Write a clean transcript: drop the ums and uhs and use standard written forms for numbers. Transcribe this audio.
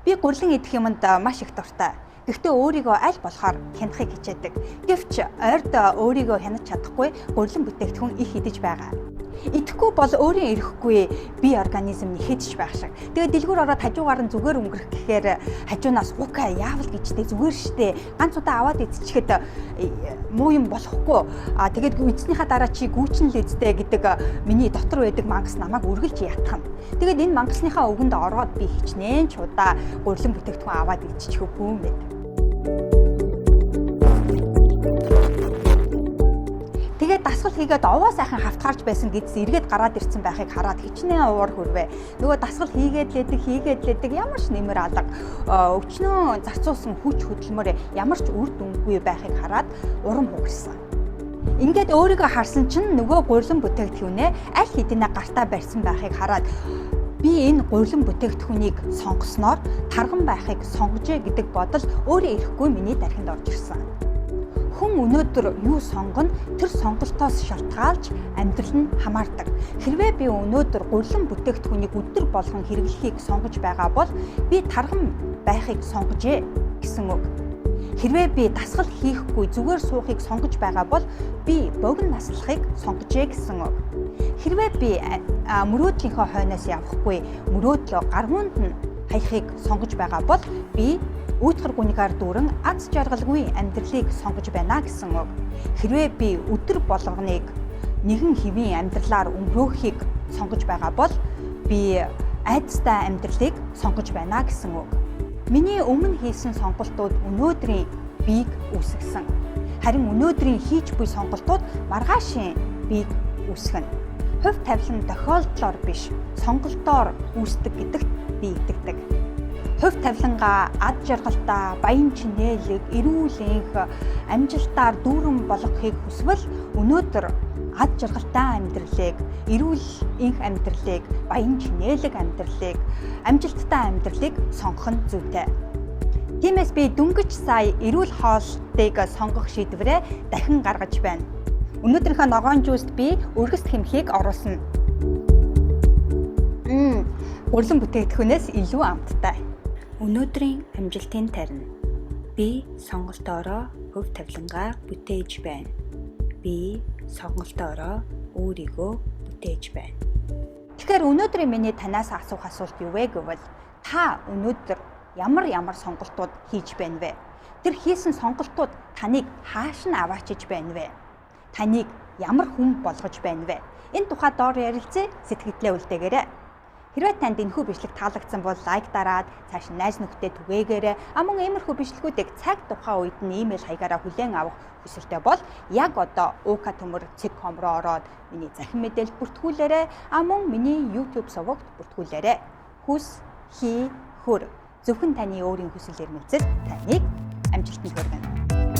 Би гурилан идэх юмд маш их дуртай. Гэхдээ өөрийгөө аль болохоор хянахыг хичээдэг. Гэвч ойрд өөрийгөө хянаж чадахгүй гурилан бүтээгдэхүүн их идэж байгаа. Идэхгүй бол өөрийн эрэхгүй бие организм нэхэдэж байх шиг. Тэгээд дэлгүүр ороод хажуугаар нь зүгээр өнгөрөх гэхээр хажуунаас ука яавал гэжтэй зүгээр штэ. Ганц удаа аваад эзчихэд муу юм болохгүй. Тэгээд эзнийхаа дараа чи гүүчин л эзтэй гэдэг миний дотор байдаг мангас намайг үргэлж ятгах. Тэгээд энэ мангасныхаа өгөнд ороод би хичнээн ч удаа гурилан бүтээгдэхүүн аваад эзчих үгүй мэд. Тэгээд дасгал хийгээд овоо сайхан хавтгаарч байсан гэдс эргээд гараад ирсэн байхыг хараад хичнээн уур хүрвэ. Нөгөө дасгал хийгээд лээдэг ямар ч нэмэр алга өчнөө зарцуулсан хүч хөдөлмөр ямар ч үр дүнгүй байхыг хараад урам хугарсан. Ингээд өөрийгөө харсан чинь нөгөө гурилан бүтээгдэхүүнээ аль хэдийнэ гартаа барьсан байхыг хараад би энэ гурилан бүтээгдэхүүнийг сонгосноор тарган байхыг сонгожээ гэдэг бодол өөрөө ирэхгүй миний дархинд орж ирсэн. Хүн өнөөдөр юу сонгоно тэр сонголтоос шалтгаалж амьдрал нь хамаардаг. Хэрвээ би өнөөдөр гурилан бүтээгдэхүүнийг өдөр болгон хэрэглэхийг сонгож байгаа бол би тарган байхыг сонгожээ гэсэн үг. Хэрвээ би дасгал хийхгүй зүгээр суухыг сонгож байгаа бол би богино наслахыг сонгожээ гэсэн үг. Хэрвээ би мөрөөдлийнхөө хойноос явахгүй мөрөөдлөө гаргуунд нь хаяхыг сонгож байгаа бол би өөтгөр гүнийгээр дүүрэн аз жаргалгүй амьдралыг сонгож байна гэсэн үг. Хэрвээ би өдөр болгоныг нэгэн хэвийн амьдралаар өнгөрөөхийг сонгож байгаа бол би айдастай амьдралыг сонгож байна гэсэн үг. Миний өмнө хийсэн сонголтууд өнөөдрийн биеийг үүсгэсэн. Харин өнөөдрийн хийж буй сонголтууд маргаашийн биеийг үүсгэнэ. Хувь тавилан тохиолдлоор биш, сонголтоор үүсдэг гэдэгт би итгэдэг. Хувь тавилангаа ад жаргалтай, баян чинээлэг, эрүүл энх, амжилтаар дүүрэн болгохыг хүсвэл өнөөдөр ад жаргалтай амьдралыг, эрүүл энх амьдралыг, баян чинээлэг амьдралыг, амжилттай амьдралыг сонгох нь зүйтэй. Тиймээс би дөнгөж сая эрүүл хоолтыг сонгох шийдвэрээ дахин гаргаж байна. Өнөөдрийнхөө ногоон жүүст би өргөс хэмхийг оруулсан. Гурилан бүтээгдэхүүнээс илүү амттай. Өнөөдрийн амжилтын тарин. Би сонголтоороо хувь тавилангаа бүтээж байна. Би сонголтоороо өөрийгөө бүтээж байна. Тэгэхээр өнөөдрийн миний танаас асуух асуулт юу вэ гэвэл та өнөөдөр ямар сонголтууд хийж байна вэ? Тэр хийсэн сонголтууд таныг хааш нь аваачиж байна вэ? Таныг ямар хүн болгож байна вэ? Энэ тухай доор ярилцъя, сэтгэлдээ үлдээгээрэй. Хэрвээ танд энэхүү бичлэг таалагдсан бол лайк дараад цааш найз нөхдөд түгээгээрэй. Мөн иймэрхүү бичлэгүүдийг цаг тухайн үед нь имэйл хаягаараа хүлээн авах хүсэлтэй бол яг одоо uka.com руу ороод миний захин мэдээлэл бүртгүүлээрэй. Мөн миний YouTube сувагт бүртгүүлээрэй. Хүс, хий, хөр. Зөвхөн таны өөрийн хүсэл эрмэлзэл таныг амжилтанд хүргэнэ.